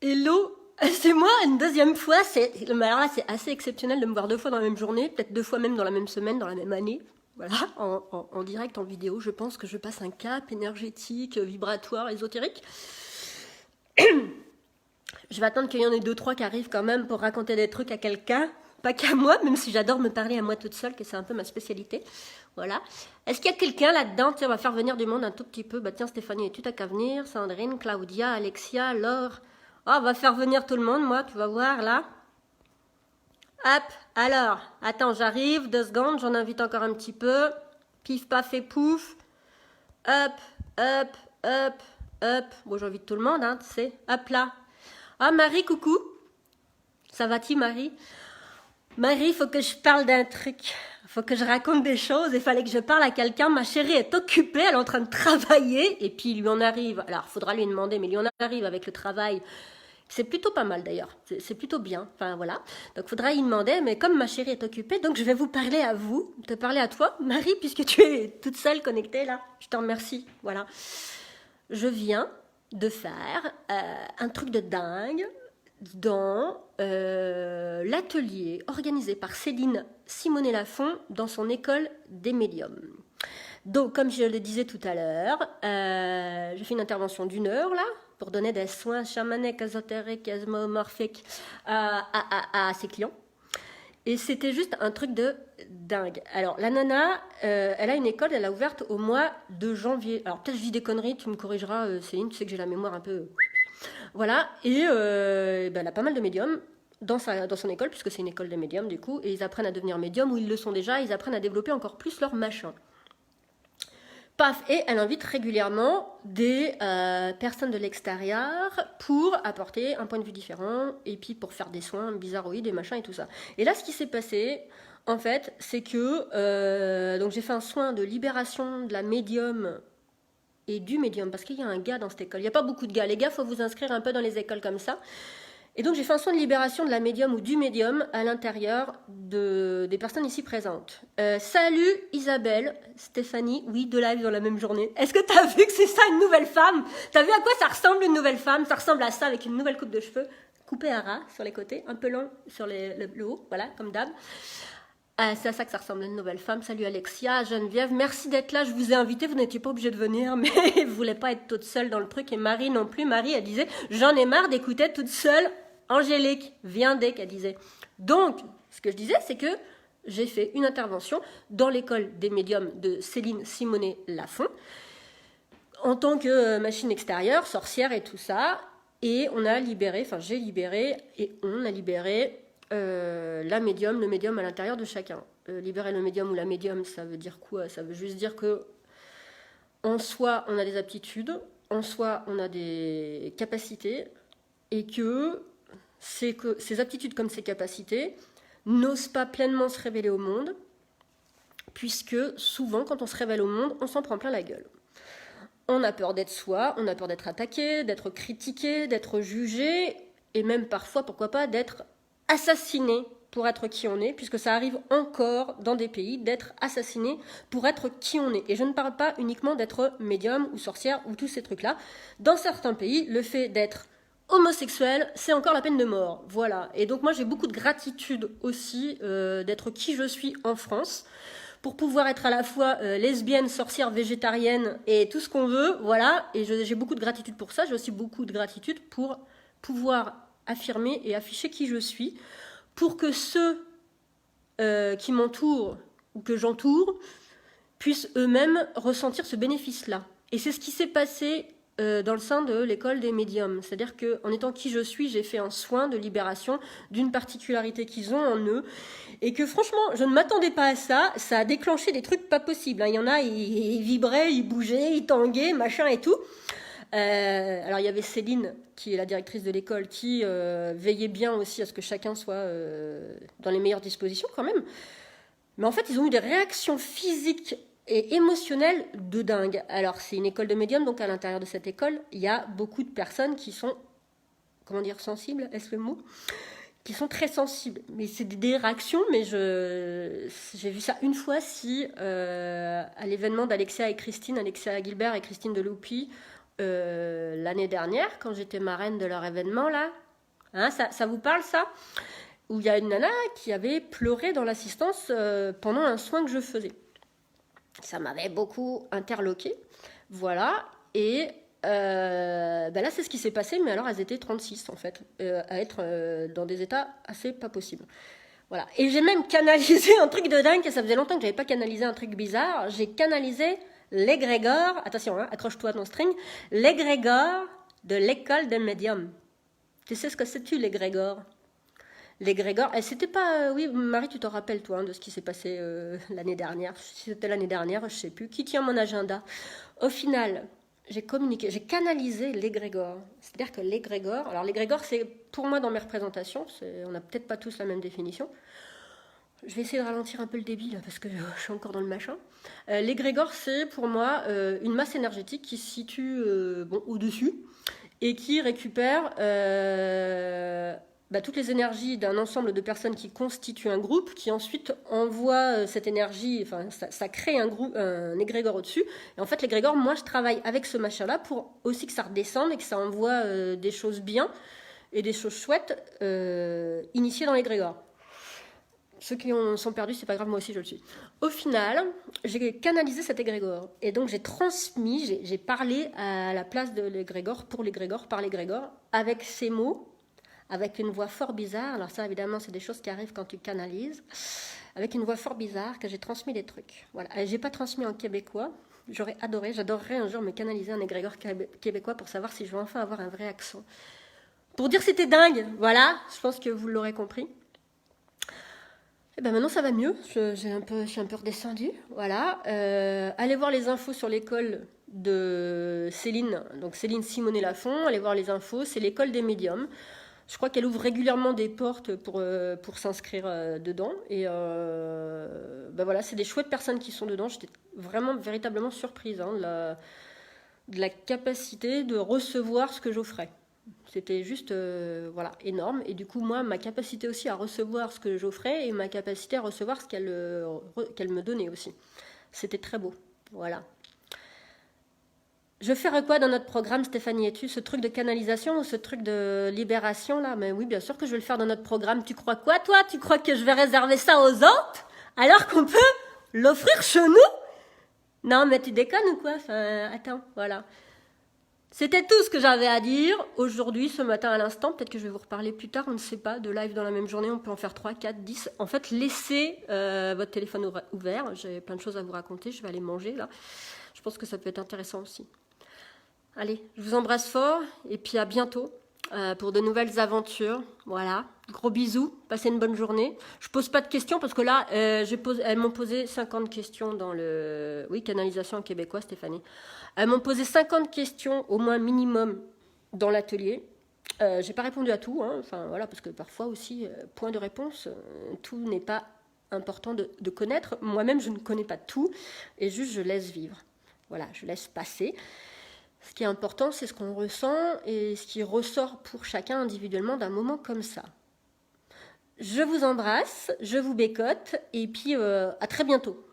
Hello, c'est moi une deuxième fois. Mais alors là, c'est assez exceptionnel de me voir deux fois dans la même journée, peut-être deux fois même dans la même semaine, dans la même année. Voilà, en direct, en vidéo. Je pense que je passe un cap énergétique, vibratoire, ésotérique. Je vais attendre qu'il y en ait deux, trois qui arrivent quand même pour raconter des trucs à quelqu'un. Pas qu'à moi, même si j'adore me parler à moi toute seule, que c'est un peu ma spécialité. Voilà. Est-ce qu'il y a quelqu'un là-dedans? Tiens, on va faire venir du monde un tout petit peu. Bah tiens, Stéphanie, tu t'as qu'à venir. Sandrine, Claudia, Alexia, Laure. Oh, on va faire venir tout le monde, moi, tu vas voir, là. Hop, alors, attends, j'arrive, 2 secondes, j'en invite encore un petit peu. Pif, paf et pouf. Hop, hop, hop, hop. Bon, j'invite tout le monde, hein, tu sais. Hop là. Ah, Marie, coucou. Ça va-t-il, Marie? Marie, il faut que je parle d'un truc. Il faut que je raconte des choses. Il fallait que je parle à quelqu'un. Ma chérie est occupée, elle est en train de travailler. Et puis, il lui en arrive. Alors, il faudra lui demander, mais il lui en arrive avec le travail. C'est plutôt pas mal d'ailleurs, c'est plutôt bien, enfin voilà. Donc il faudra y demander, mais comme ma chérie est occupée, donc je vais vous parler à vous, te parler à toi, Marie, puisque tu es toute seule connectée là. Je te remercie, voilà. Je viens de faire un truc de dingue dans l'atelier organisé par Céline Simonet-Lafont dans son école des médiums. Donc, comme je le disais tout à l'heure, j'ai fait une intervention d'1 heure là, pour donner des soins chamaniques, ésotériques, esmomorphiques à ses clients. Et c'était juste un truc de dingue. Alors, la nana, elle a une école, elle a ouverte au mois de janvier. Alors, peut-être je dis des conneries, tu me corrigeras, Céline, tu sais que j'ai la mémoire un peu... Voilà, et ben, elle a pas mal de médiums dans son école, puisque c'est une école de médiums du coup, et ils apprennent à devenir médiums, ou ils le sont déjà, ils apprennent à développer encore plus leur machin. Paf, et elle invite régulièrement des personnes de l'extérieur pour apporter un point de vue différent et puis pour faire des soins bizarroïdes et machin et tout ça. Et là, ce qui s'est passé, en fait, c'est que donc j'ai fait un soin de libération de la médium et du médium parce qu'il y a un gars dans cette école. Il n'y a pas beaucoup de gars. Les gars, faut vous inscrire un peu dans les écoles comme ça. Et donc j'ai fait un soin de libération de la médium ou du médium à l'intérieur des personnes ici présentes. Salut Isabelle, Stéphanie, oui, 2 lives dans la même journée. Est-ce que t'as vu que c'est ça une nouvelle femme? T'as vu à quoi ça ressemble une nouvelle femme? Ça ressemble à ça avec une nouvelle coupe de cheveux, coupée à ras sur les côtés, un peu long sur le haut, voilà, comme d'hab. C'est à ça que ça ressemble une nouvelle femme. Salut Alexia, Geneviève, merci d'être là. Je vous ai invité, vous n'étiez pas obligé de venir, mais vous voulez pas être toute seule dans le truc. Et Marie non plus. Marie, elle disait, j'en ai marre d'écouter toute seule Angélique. Viens dès qu'elle disait. Donc, ce que je disais, c'est que j'ai fait une intervention dans l'école des médiums de Céline Simonet-Lafont en tant que machine extérieure, sorcière et tout ça. Et on a libéré, enfin j'ai libéré et on a libéré la médium, le médium à l'intérieur de chacun. Libérer le médium ou la médium, ça veut dire quoi? Ça veut juste dire que en soi, on a des aptitudes, en soi, on a des capacités, et que ces aptitudes comme ces capacités n'osent pas pleinement se révéler au monde, puisque souvent, quand on se révèle au monde, on s'en prend plein la gueule. On a peur d'être soi, on a peur d'être attaqué, d'être critiqué, d'être jugé, et même parfois, pourquoi pas, d'être assassiné pour être qui on est, puisque ça arrive encore dans des pays d'être assassiné pour être qui on est. Et je ne parle pas uniquement d'être médium ou sorcière ou tous ces trucs-là. Dans certains pays, le fait d'être homosexuel, c'est encore la peine de mort. Voilà. Et donc moi, j'ai beaucoup de gratitude aussi d'être qui je suis en France, pour pouvoir être à la fois lesbienne, sorcière, végétarienne et tout ce qu'on veut, voilà. Et j'ai beaucoup de gratitude pour ça. J'ai aussi beaucoup de gratitude pour pouvoir affirmer et afficher qui je suis, pour que ceux qui m'entourent ou que j'entoure puissent eux-mêmes ressentir ce bénéfice-là. Et c'est ce qui s'est passé dans le sein de l'école des médiums. C'est-à-dire qu'en étant qui je suis, j'ai fait un soin de libération d'une particularité qu'ils ont en eux. Et que franchement, je ne m'attendais pas à ça. Ça a déclenché des trucs pas possibles. Il y en a, ils vibraient, ils bougeaient, ils tanguaient, machin et tout. Alors il y avait Céline, qui est la directrice de l'école, qui veillait bien aussi à ce que chacun soit dans les meilleures dispositions quand même. Mais en fait, ils ont eu des réactions physiques et émotionnelles de dingue. Alors, c'est une école de médium, donc à l'intérieur de cette école, il y a beaucoup de personnes qui sont, comment dire, sensibles, est-ce le mot? Qui sont très sensibles. Mais c'est des réactions, mais j'ai vu ça une fois à l'événement d'Alexia et Christine, Alexia Gilbert et Christine Deloupi, l'année dernière, quand j'étais marraine de leur événement, là. Hein, ça vous parle, ça? Où il y a une nana qui avait pleuré dans l'assistance pendant un soin que je faisais. Ça m'avait beaucoup interloqué. Voilà. Et là, c'est ce qui s'est passé, mais alors elles étaient 36, en fait, à être dans des états assez pas possibles. Voilà. Et j'ai même canalisé un truc de dingue, ça faisait longtemps que j'avais pas canalisé un truc bizarre. J'ai canalisé l'égrégore, attention, hein, accroche-toi à ton string, l'égrégore de l'école des médiums. Tu sais ce que c'est-tu, l'égrégore? L'égrégore, et c'était pas... oui, Marie, tu t'en rappelles, toi, hein, de ce qui s'est passé l'année dernière. Si c'était l'année dernière, je sais plus. Qui tient mon agenda? Au final, j'ai communiqué, j'ai canalisé l'égrégore. C'est-à-dire que l'égrégore... Alors, l'égrégore, c'est, pour moi, dans mes représentations, on n'a peut-être pas tous la même définition. Je vais essayer de ralentir un peu le débit, là, parce que je suis encore dans le machin. L'égrégore, c'est, pour moi, une masse énergétique qui se situe au-dessus et qui récupère... toutes les énergies d'un ensemble de personnes qui constituent un groupe, qui ensuite envoie cette énergie, enfin ça crée un groupe, un égrégore au-dessus. Et en fait, l'égrégore, moi je travaille avec ce machin-là pour aussi que ça redescende et que ça envoie des choses bien et des choses chouettes initiées dans l'égrégore. Ceux qui sont perdus, c'est pas grave, moi aussi je le suis. Au final, j'ai canalisé cet égrégore. Et donc j'ai transmis, j'ai parlé à la place de l'égrégore, pour l'égrégore, par l'égrégore, avec ces mots, avec une voix fort bizarre. Alors ça, évidemment, c'est des choses qui arrivent quand tu canalises. Avec une voix fort bizarre, que j'ai transmis des trucs. Voilà. Et j'ai pas transmis en québécois. J'adorerais un jour me canaliser un égrégore québécois pour savoir si je vais enfin avoir un vrai accent. Pour dire c'était dingue, voilà. Je pense que vous l'aurez compris. Et ben maintenant ça va mieux. Je suis un peu redescendue. Voilà. Allez voir les infos sur l'école de Céline. Donc Céline Simonet-Lafont. Allez voir les infos. C'est l'école des médiums. Je crois qu'elle ouvre régulièrement des portes pour s'inscrire dedans. Et voilà, c'est des chouettes personnes qui sont dedans. J'étais vraiment, véritablement surprise de la capacité de recevoir ce que j'offrais. C'était juste énorme. Et du coup, moi, ma capacité aussi à recevoir ce que j'offrais et ma capacité à recevoir ce qu'elle me donnait aussi. C'était très beau. Voilà. Je ferai quoi dans notre programme, Stéphanie? Es-tu ce truc de canalisation ou ce truc de libération là? Mais oui, bien sûr que je vais le faire dans notre programme. Tu crois quoi, toi? Tu crois que je vais réserver ça aux autres alors qu'on peut l'offrir chez nous? Non, mais tu déconnes ou quoi? Enfin, attends, voilà. C'était tout ce que j'avais à dire aujourd'hui, ce matin à l'instant. Peut-être que je vais vous reparler plus tard, on ne sait pas. De live dans la même journée, on peut en faire 3, 4, 10. En fait, laissez votre téléphone ouvert. J'ai plein de choses à vous raconter. Je vais aller manger là. Je pense que ça peut être intéressant aussi. Allez, je vous embrasse fort et puis à bientôt pour de nouvelles aventures. Voilà, gros bisous, passez une bonne journée. Je pose pas de questions parce que là, elles m'ont posé 50 questions dans le... Oui, canalisation québécois, Stéphanie. Elles m'ont posé 50 questions au moins minimum dans l'atelier. J'ai pas répondu à tout, hein. Enfin voilà, parce que parfois aussi, point de réponse, tout n'est pas important de connaître. Moi-même, je ne connais pas tout et juste je laisse vivre. Voilà, je laisse passer. Ce qui est important, c'est ce qu'on ressent et ce qui ressort pour chacun individuellement d'un moment comme ça. Je vous embrasse, je vous bécote et puis à très bientôt.